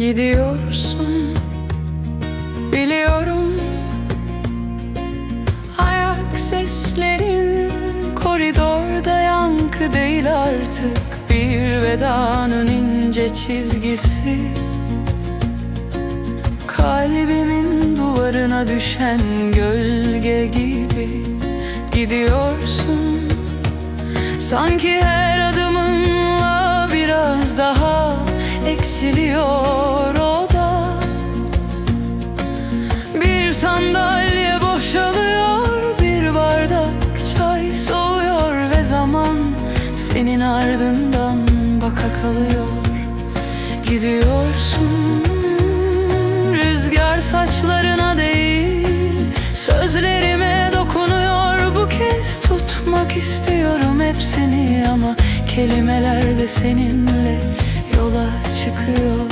Gidiyorsun, biliyorum. Ayak seslerin koridorda yankı değil artık. Bir vedanın ince çizgisi, kalbimin duvarına düşen gölge gibi. Gidiyorsun, sanki her adımınla biraz daha eksiliyor o da. Bir sandalye boşalıyor, bir bardak çay soğuyor ve zaman senin ardından baka kalıyor. Gidiyorsun, rüzgar saçlarına değil sözlerime dokunuyor. Bu kez tutmak istiyorum hepsini ama kelimeler de seninle yola çıkıyor.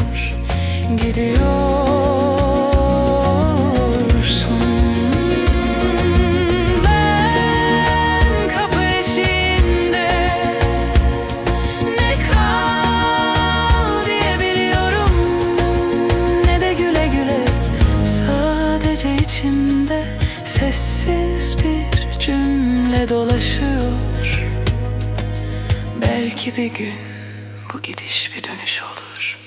Gidiyorsun. Ben kapı eşiğinde ne kal diyebiliyorum ne de güle güle. Sadece içimde sessiz bir cümle dolaşıyor. Belki bir gün bu gidiş bir dönüş olur.